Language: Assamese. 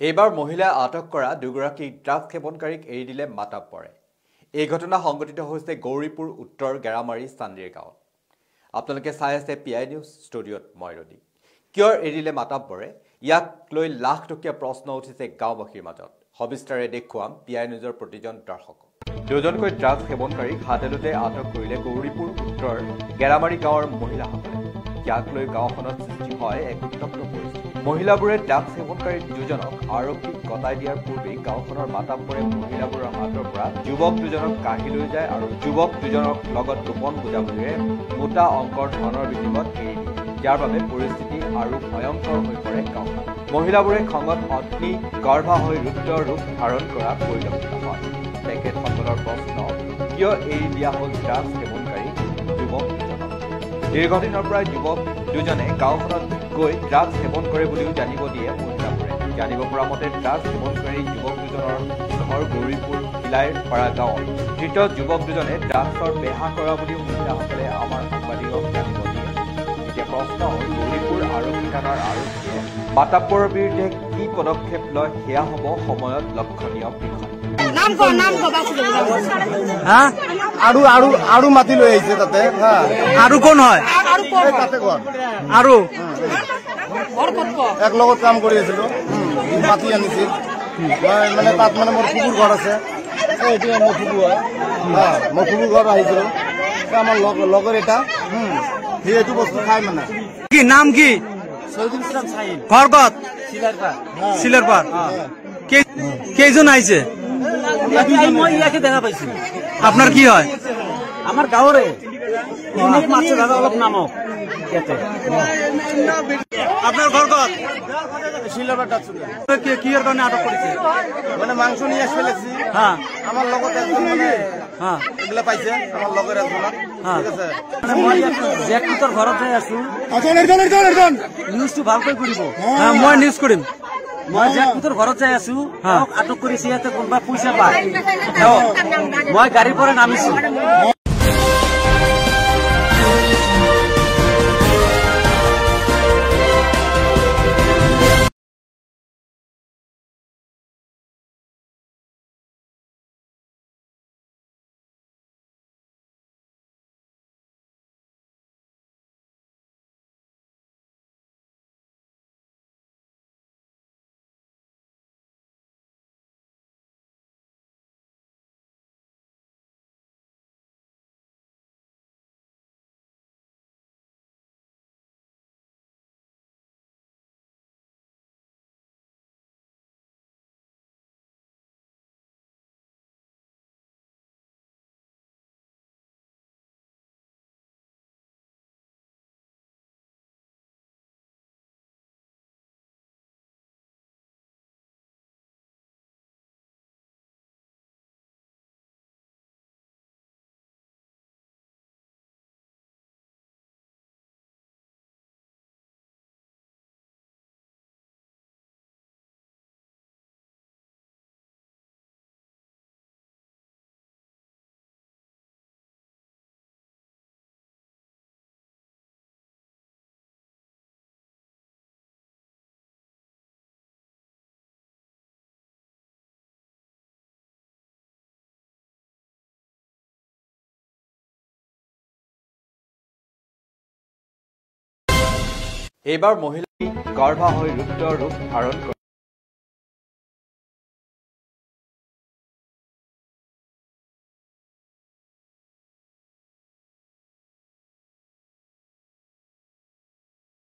এইবাৰ মহিলা আটক কৰা দুগৰাকী ড্ৰাগছ সেৱনকাৰীক এৰি দিলে মাতাব্বৰে। এই ঘটনা সংঘটিত হৈছে গৌৰীপুৰ উত্তৰ গেৰামাৰী চান্দিৰ গাঁৱত। আপোনালোকে চাই আছে পিআই নিউজ ষ্টুডিঅ'ত মই ৰদি। কিয় এৰিলে মাতাব্বৰে? ইয়াক লৈ লাখ টকীয়া প্ৰশ্ন উঠিছে গাঁওবাসীৰ মাজত। সবিস্তাৰে দেখুৱাম পিআই নিউজৰ প্ৰতিজন দৰ্শকক। দুজনকৈ ড্ৰাগছ সেৱনকাৰীক হাতেলোতে আটক কৰিলে গৌৰীপুৰ উত্তৰ গেৰামাৰী গাঁৱৰ মহিলাসকলে। ইয়াক লৈ গাঁওখনত সৃষ্টি হয় এক উত্তপ্ত পৰিস্থিতি। মহিলাবোৰে ড্ৰাগছ সেৱনকাৰী দুজনক আৰক্ষীক গতাই দিয়াৰ পূৰ্বেই গাঁওখনৰ মাতাব্বৰে মহিলাবোৰৰ হাতৰ পৰা যুৱক দুজনক কাঢ়ি লৈ যায় আৰু যুৱক দুজনক লগত গোপন বুজাবুজিৰে মোটা অংকৰ ধনৰ বিনিময়ত এৰি দিয়ে। ইয়াৰ বাবে পৰিস্থিতি আৰু ভয়ংকৰ হৈ পৰে গাঁওখন। মহিলাবোৰে খঙত অগ্নি গৰ্ভা হৈ ৰুদ্ৰ ৰূপ ধাৰণ কৰা পৰিলক্ষিত হয়। তেখেতসকলৰ প্ৰশ্ন, কিয় এৰি দিয়া হ'ল ড্ৰাগছ সেৱনকাৰী যুৱক দুজনক? দীৰ্ঘদিনৰ পৰাই যুৱক দুজনে গাঁওখনত গৈ ড্ৰাগছ সেৱন কৰে বুলিও জানিব দিয়ে মহিলাবোৰে। জানিব পৰা মতে ড্ৰাগছ সেৱনকাৰী যুৱক দুজনৰ ঘৰ গৌৰীপুৰ বিলাইপাৰা গাঁৱত। ধৃত যুৱক দুজনে ড্ৰাগছৰ বেহা কৰা বুলিও মহিলাসকলে আমাৰ সাংবাদিকক জানিব দিয়ে। এতিয়া প্ৰশ্ন হ'ল, গৌৰীপুৰ আৰক্ষী থানাৰ আৰক্ষীয়ে মাতাব্বৰৰ বিৰুদ্ধে কি পদক্ষেপ লয় সেয়া হ'ব সময়ত লক্ষণীয় বিষয়। আৰু মাতি লৈ আহিছে তাতে। আৰু কোন হয়? আৰু এক লগত কাম কৰি আছিলো, মাতি আনিছিল। মানে তাত মানে মোৰ কুকুৰ ঘৰ আছে, এইটো মোৰ কুকুৰ হয়। মই কুকুৰ ঘৰ আহিছিলো, আমাৰ লগৰ এটা সি এইটো বস্তু খাই। মানে কি নাম কি? ঘৰ ক'ত? চিলাৰপাৰ। কেইজন আহিছে? মই ইয়াকে দেখা পাইছো। আপনাৰ কি হয়? আমাৰ গাঁৱৰে মাছে দাদা অলপ নামক ইয়াতে। আপনার ঘর কত? কি কারণে আটক করেছে? মানে মাংস নিয়ে আসে ফেলেছি। হ্যাঁ, আমার লগত একজন মানে হ্যাঁ এগুলা পাইছে আমার লগের একজন। হ্যাঁ, ঠিক আছে। মানে মই জেকপুতৰ ঘৰত যাই আছো। নিউজটো ভালকৈ কৰিব। হ্যাঁ, মই নিউজ কৰিম। মই জেকপুতৰ ঘৰত যাই আছো, আটক কৰিছে। ইয়াতে কোনোবা পইচা পায়। মই গাড়ীৰ পৰা নামিছো। এইবাৰ মহিলা গৰ্ভা হৈ ৰুদ্ৰ ৰূপ ধাৰণ কৰে।